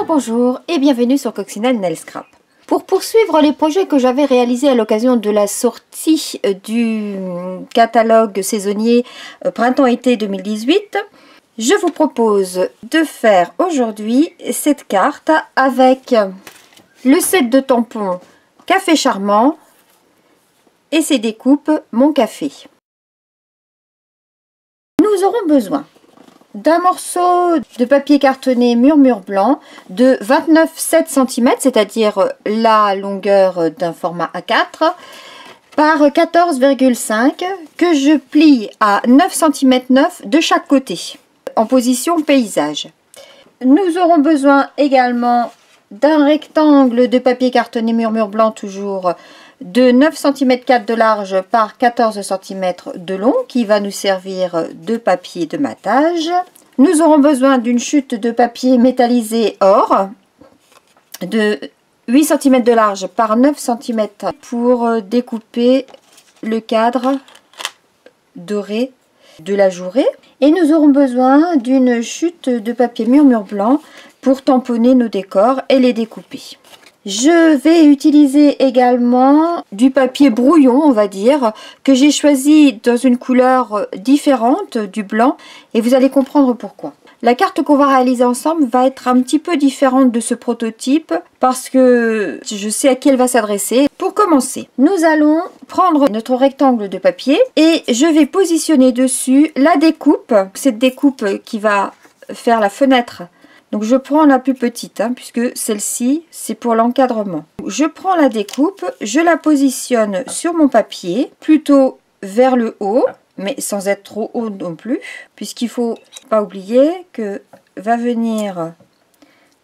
Bonjour et bienvenue sur Coccinelle Nail Scrap. Pour poursuivre les projets que j'avais réalisés à l'occasion de la sortie du catalogue saisonnier printemps-été 2018, je vous propose de faire aujourd'hui cette carte avec le set de tampons Café Charmant et ses découpes Mon Café. Nous aurons besoin d'un morceau de papier cartonné Murmure Blanc de 29,7 cm, c'est-à-dire la longueur d'un format A4, par 14,5 que je plie à 9 cm 9 de chaque côté, en position paysage. Nous aurons besoin également d'un rectangle de papier cartonné Murmure Blanc, toujours de 9 cm 4 de large par 14 cm de long, qui va nous servir de papier de matage. Nous aurons besoin d'une chute de papier métallisé or de 8 cm de large par 9 cm pour découper le cadre doré de la jourée. Et nous aurons besoin d'une chute de papier Murmure Blanc pour tamponner nos décors et les découper. Je vais utiliser également du papier brouillon, on va dire, que j'ai choisi dans une couleur différente du blanc, et vous allez comprendre pourquoi. La carte qu'on va réaliser ensemble va être un petit peu différente de ce prototype parce que je sais à qui elle va s'adresser. Pour commencer, nous allons prendre notre rectangle de papier et je vais positionner dessus la découpe, cette découpe qui va faire la fenêtre. Donc je prends la plus petite, puisque celle-ci c'est pour l'encadrement. Je prends la découpe, je la positionne sur mon papier, plutôt vers le haut, mais sans être trop haut non plus, puisqu'il faut pas oublier que va venir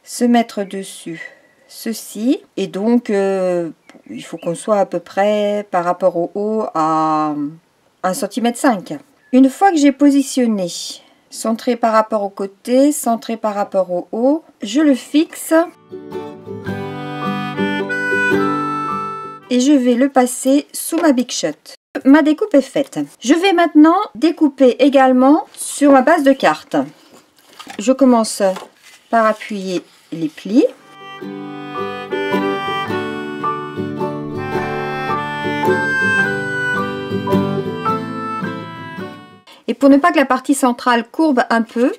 se mettre dessus ceci, et donc il faut qu'on soit à peu près par rapport au haut à 1,5 cm. Une fois que j'ai positionné, centré par rapport au côté, centré par rapport au haut, je le fixe et je vais le passer sous ma Big Shot. Ma découpe est faite. Je vais maintenant découper également sur ma base de carte. Je commence par appuyer les plis. Et pour ne pas que la partie centrale courbe un peu,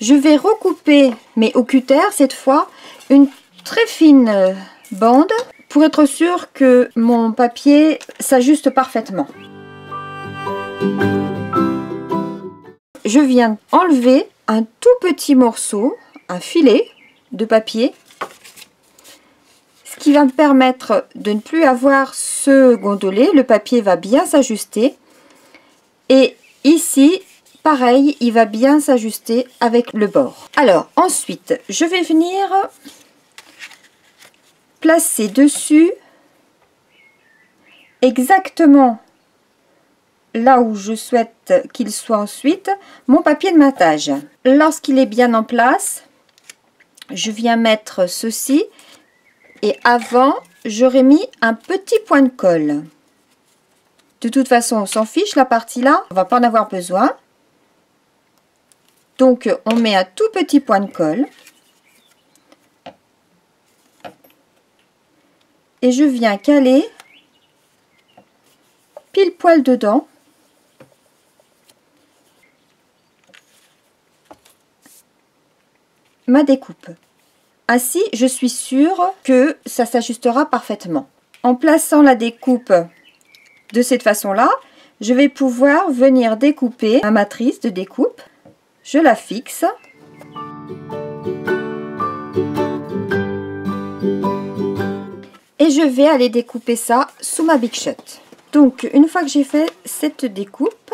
je vais recouper, mais au cutter cette fois, une très fine bande pour être sûr que mon papier s'ajuste parfaitement. Je viens enlever un tout petit morceau, un filet de papier, ce qui va me permettre de ne plus avoir ce gondolet. Le papier va bien s'ajuster et ici, pareil, il va bien s'ajuster avec le bord. Alors, ensuite, je vais venir placer dessus exactement là où je souhaite qu'il soit ensuite mon papier de matage. Lorsqu'il est bien en place, je viens mettre ceci et avant, j'aurais mis un petit point de colle. De toute façon, on s'en fiche, la partie là, on va pas en avoir besoin. Donc, on met un tout petit point de colle. Et je viens caler pile poil dedans. Ma découpe. Ainsi, je suis sûre que ça s'ajustera parfaitement. En plaçant la découpe de cette façon-là, je vais pouvoir venir découper ma matrice de découpe. Je la fixe. Et je vais aller découper ça sous ma Big Shot. Donc, une fois que j'ai fait cette découpe,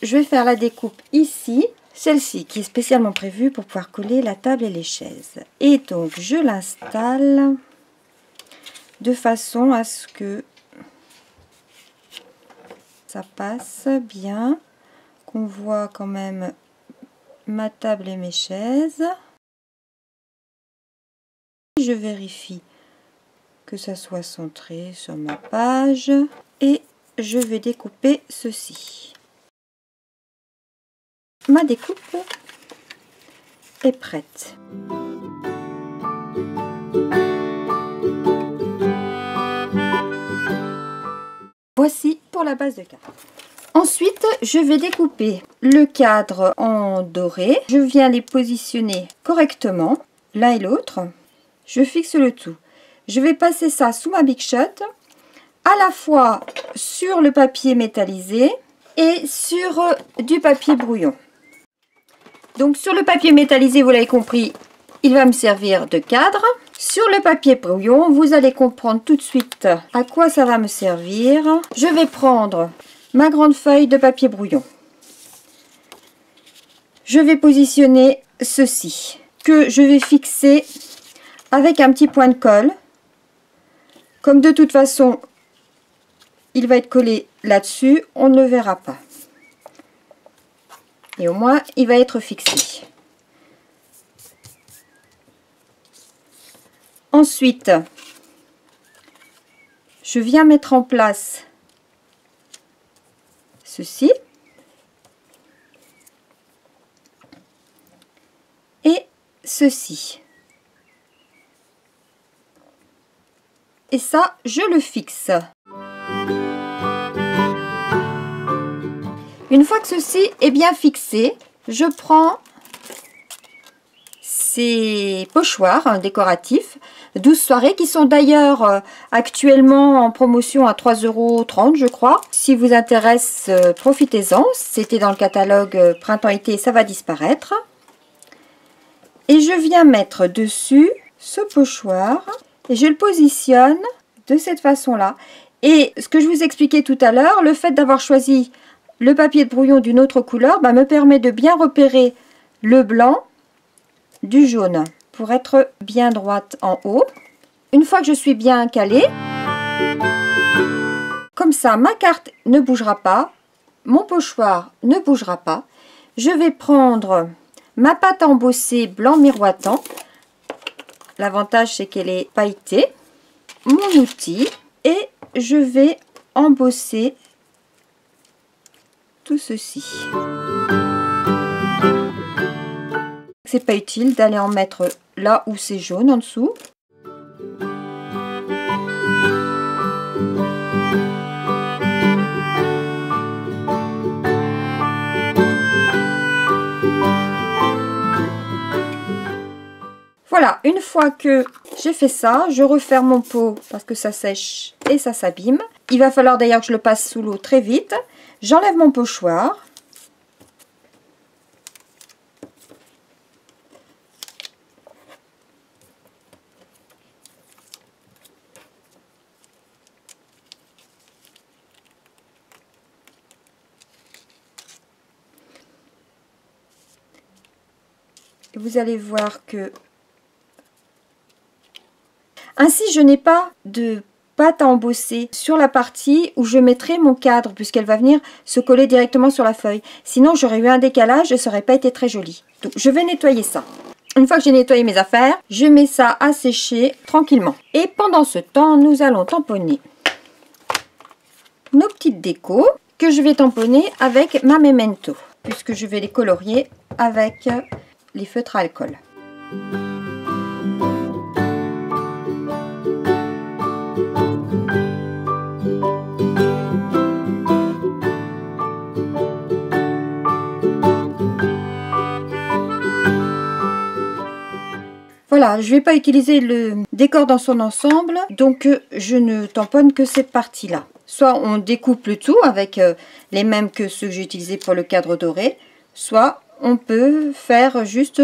je vais faire la découpe ici. Celle-ci qui est spécialement prévue pour pouvoir coller la table et les chaises. Et donc, je l'installe de façon à ce que ça passe bien, qu'on voit quand même ma table et mes chaises. Je vérifie que ça soit centré sur ma page et je vais découper ceci. Ma découpe est prête. Voici pour la base de cadre. Ensuite, je vais découper le cadre en doré. Je viens les positionner correctement, l'un et l'autre. Je fixe le tout. Je vais passer ça sous ma Big Shot, à la fois sur le papier métallisé et sur du papier brouillon. Donc sur le papier métallisé, vous l'avez compris, il va me servir de cadre. Sur le papier brouillon, vous allez comprendre tout de suite à quoi ça va me servir. Je vais prendre ma grande feuille de papier brouillon. Je vais positionner ceci, que je vais fixer avec un petit point de colle. Comme de toute façon, il va être collé là-dessus, on ne le verra pas. Et au moins, il va être fixé. Ensuite, je viens mettre en place ceci. Et ceci. Et ça, je le fixe. Une fois que ceci est bien fixé, je prends ces pochoirs décoratifs 12 soirées qui sont d'ailleurs actuellement en promotion à 3,30 € je crois. Si vous intéresse, profitez-en. C'était dans le catalogue printemps-été, ça va disparaître. Et je viens mettre dessus ce pochoir et je le positionne de cette façon-là. Et ce que je vous expliquais tout à l'heure, le fait d'avoir choisi le papier de brouillon d'une autre couleur me permet de bien repérer le blanc du jaune pour être bien droite en haut. Une fois que je suis bien calée, comme ça ma carte ne bougera pas, mon pochoir ne bougera pas, je vais prendre ma pâte à embosser blanc miroitant. L'avantage c'est qu'elle est pailletée, mon outil, et je vais embosser tout ceci. C'est pas utile d'aller en mettre là où c'est jaune en dessous. Voilà, une fois que j'ai fait ça, je referme mon pot parce que ça sèche et ça s'abîme. Il va falloir d'ailleurs que je le passe sous l'eau très vite. J'enlève mon pochoir. Et vous allez voir que ainsi je n'ai pas de pâte à embosser sur la partie où je mettrai mon cadre puisqu'elle va venir se coller directement sur la feuille. Sinon j'aurais eu un décalage et ça n'aurait pas été très joli. Donc je vais nettoyer ça. Une fois que j'ai nettoyé mes affaires, je mets ça à sécher tranquillement. Et pendant ce temps, nous allons tamponner nos petites décos que je vais tamponner avec ma Memento puisque je vais les colorier avec les feutres à alcool. Voilà, je ne vais pas utiliser le décor dans son ensemble, donc je ne tamponne que cette partie-là. Soit on découpe le tout avec les mêmes que ceux que j'ai utilisés pour le cadre doré, soit on peut faire juste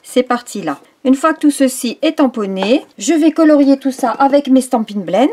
ces parties-là. Une fois que tout ceci est tamponné, je vais colorier tout ça avec mes Stampin' Blend.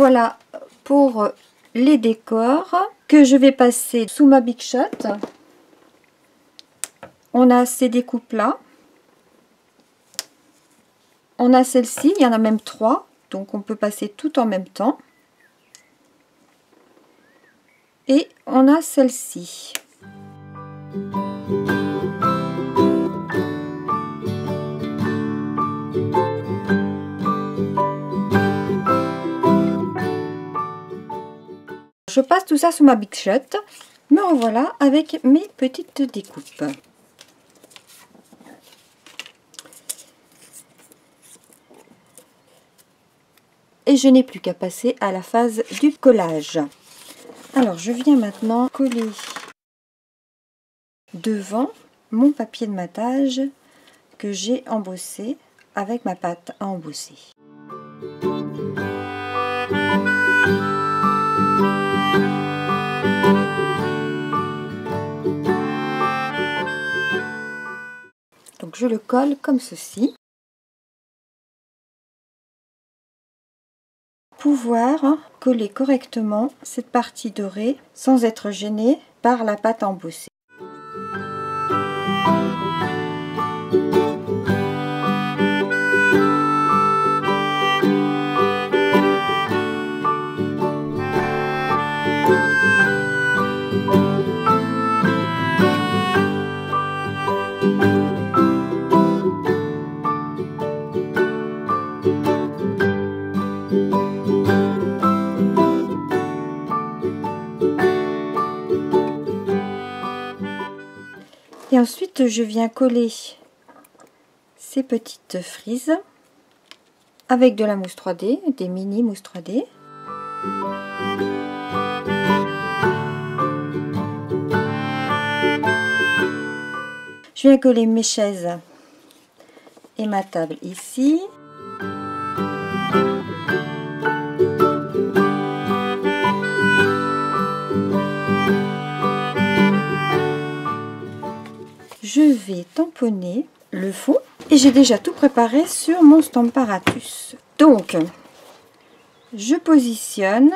voilà pour les décors que je vais passer sous ma Big Shot. On a ces découpes là. On a celle-ci, il y en a même 3, donc on peut passer tout en même temps. Et on a celle-ci. Je passe tout ça sous ma Big Shot. Me revoilà avec mes petites découpes. Et je n'ai plus qu'à passer à la phase du collage. Alors je viens maintenant coller devant mon papier de matage que j'ai embossé avec ma pâte à embosser. Donc je le colle comme ceci. Pouvoir coller correctement cette partie dorée sans être gêné par la pâte à embosser. Et ensuite, je viens coller ces petites frises avec de la mousse 3D, des mini mousse 3D. Je viens coller mes chaises et ma table ici. Je vais tamponner le fond et j'ai déjà tout préparé sur mon Stamparatus. Donc, je positionne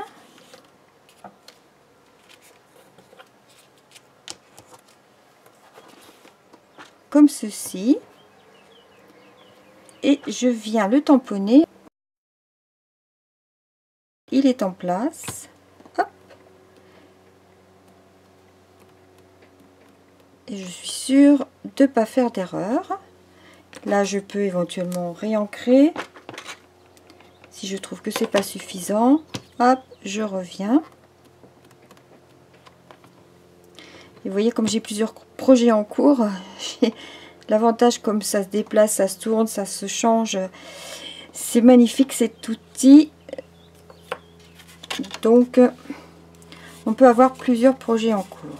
comme ceci et je viens le tamponner. Il est en place. Hop. Et je suis sûre de ne pas faire d'erreur. Là, je peux éventuellement réancrer. Si je trouve que c'est pas suffisant, hop, je reviens. Et vous voyez, comme j'ai plusieurs projets en cours, l'avantage comme ça se déplace, ça se tourne, ça se change. C'est magnifique cet outil. Donc, on peut avoir plusieurs projets en cours.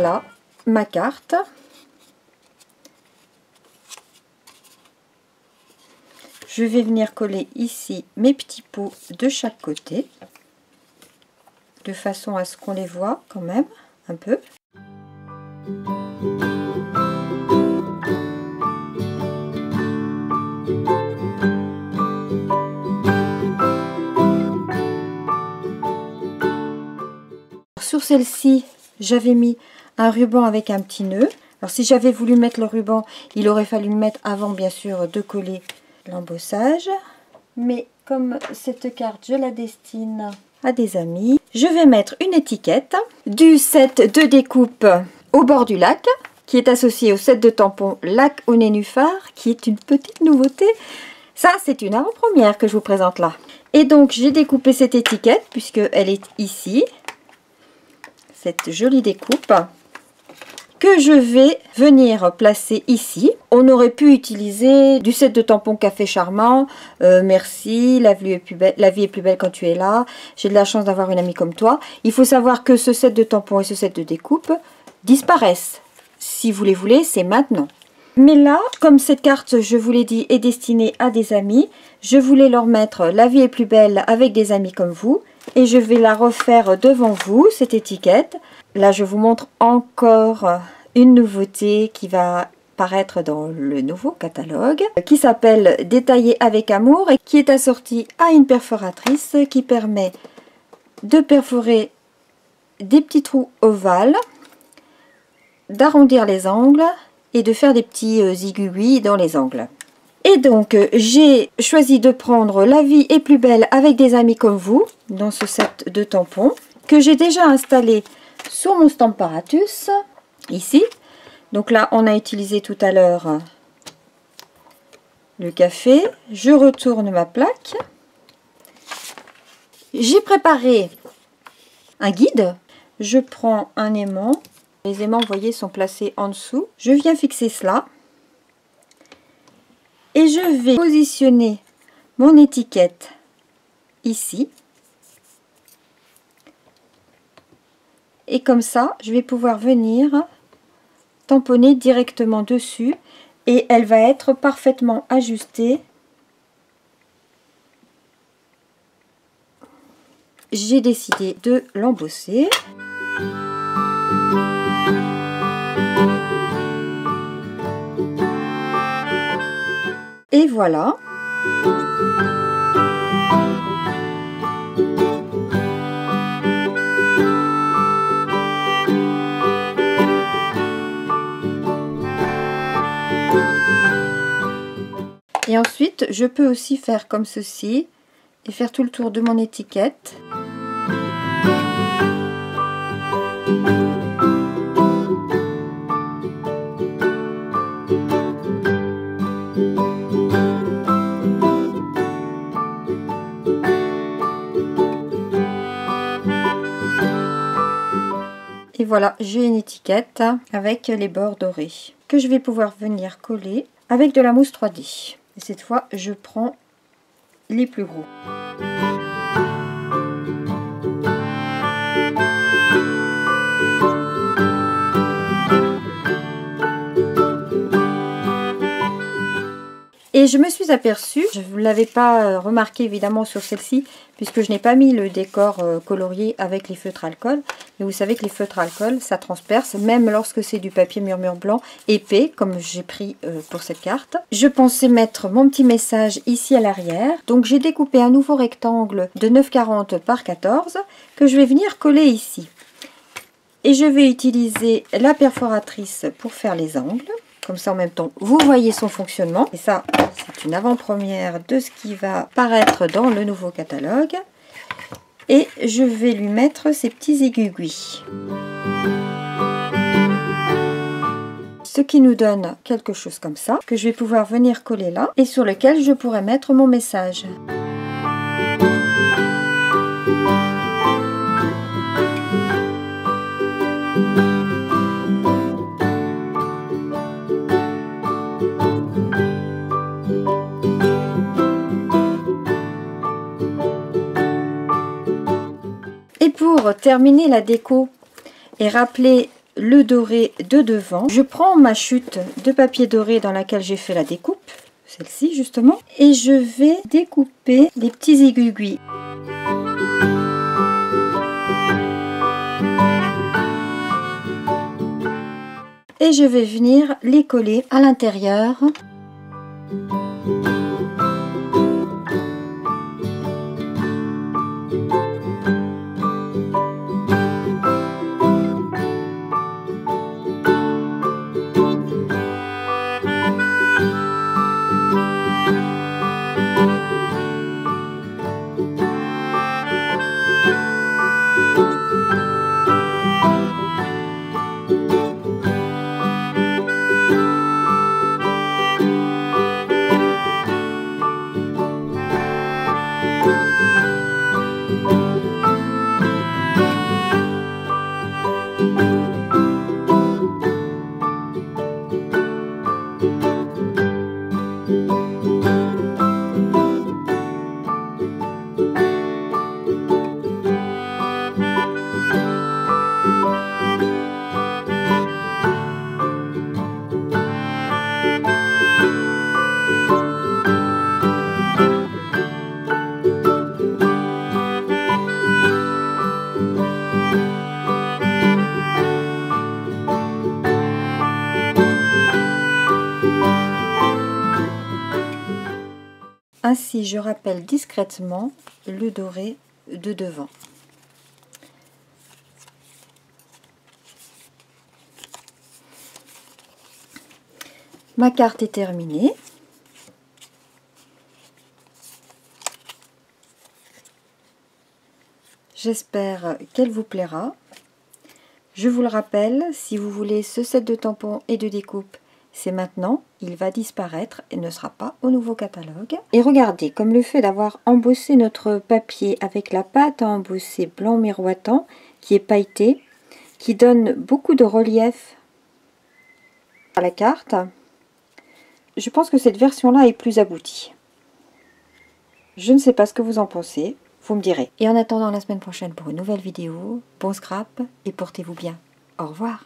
voilà ma carte. Je vais venir coller ici mes petits pots de chaque côté, de façon à ce qu'on les voit quand même un peu. Sur celle-ci, j'avais mis un ruban avec un petit nœud. Alors si j'avais voulu mettre le ruban, il aurait fallu le mettre avant bien sûr de coller l'embossage. Mais comme cette carte, je la destine à des amis, je vais mettre une étiquette du set de découpe au bord du lac, qui est associé au set de tampons lac au nénuphar, qui est une petite nouveauté. Ça, c'est une avant-première que je vous présente là. Et donc, j'ai découpé cette étiquette, puisqu'elle est ici. Cette jolie découpe que je vais venir placer ici. On aurait pu utiliser du set de tampons Café Charmant, merci, la vie est plus belle quand tu es là, j'ai de la chance d'avoir une amie comme toi. Il faut savoir que ce set de tampons et ce set de découpe disparaissent. Si vous les voulez, c'est maintenant. Mais là, comme cette carte, je vous l'ai dit, est destinée à des amis, je voulais leur mettre la vie est plus belle avec des amis comme vous. Et je vais la refaire devant vous, cette étiquette. Là, je vous montre encore une nouveauté qui va paraître dans le nouveau catalogue, qui s'appelle Détailler avec amour et qui est assorti à une perforatrice qui permet de perforer des petits trous ovales, d'arrondir les angles et de faire des petits aiguilles dans les angles. Et donc, j'ai choisi de prendre La vie est plus belle avec des amis comme vous, dans ce set de tampons, que j'ai déjà installé sur mon Stamparatus, ici. Donc là, on a utilisé tout à l'heure le café. Je retourne ma plaque. J'ai préparé un guide. Je prends un aimant. Les aimants, vous voyez, sont placés en dessous. Je viens fixer cela. Et je vais positionner mon étiquette ici. Et comme ça, je vais pouvoir venir tamponner directement dessus. Et elle va être parfaitement ajustée. J'ai décidé de l'embosser. Et voilà. Et ensuite, je peux aussi faire comme ceci et faire tout le tour de mon étiquette. Et voilà, j'ai une étiquette avec les bords dorés que je vais pouvoir venir coller avec de la mousse 3D. Et cette fois, je prends les plus gros. Et je me suis aperçue, je ne l'avais pas remarqué évidemment sur celle-ci, puisque je n'ai pas mis le décor colorié avec les feutres alcool. Mais vous savez que les feutres alcool, ça transperce, même lorsque c'est du papier murmure blanc épais, comme j'ai pris pour cette carte. Je pensais mettre mon petit message ici à l'arrière. Donc j'ai découpé un nouveau rectangle de 9,40 par 14 que je vais venir coller ici. Et je vais utiliser la perforatrice pour faire les angles. Comme ça, en même temps, vous voyez son fonctionnement. Et ça, c'est une avant-première de ce qui va paraître dans le nouveau catalogue. Et je vais lui mettre ces petits aiguilles. Ce qui nous donne quelque chose comme ça, que je vais pouvoir venir coller là, et sur lequel je pourrai mettre mon message. Et pour terminer la déco et rappeler le doré de devant. Je prends ma chute de papier doré dans laquelle j'ai fait la découpe, celle-ci justement, et je vais découper les petits aiguilles. Et je vais venir les coller à l'intérieur. Ainsi, je rappelle discrètement le doré de devant. Ma carte est terminée. J'espère qu'elle vous plaira. Je vous le rappelle, si vous voulez ce set de tampons et de découpe, c'est maintenant, il va disparaître et ne sera pas au nouveau catalogue. Et regardez, comme le fait d'avoir embossé notre papier avec la pâte à embosser blanc miroitant, qui est pailleté, qui donne beaucoup de relief à la carte, je pense que cette version-là est plus aboutie. Je ne sais pas ce que vous en pensez, vous me direz. Et en attendant la semaine prochaine pour une nouvelle vidéo, bon scrap et portez-vous bien. Au revoir.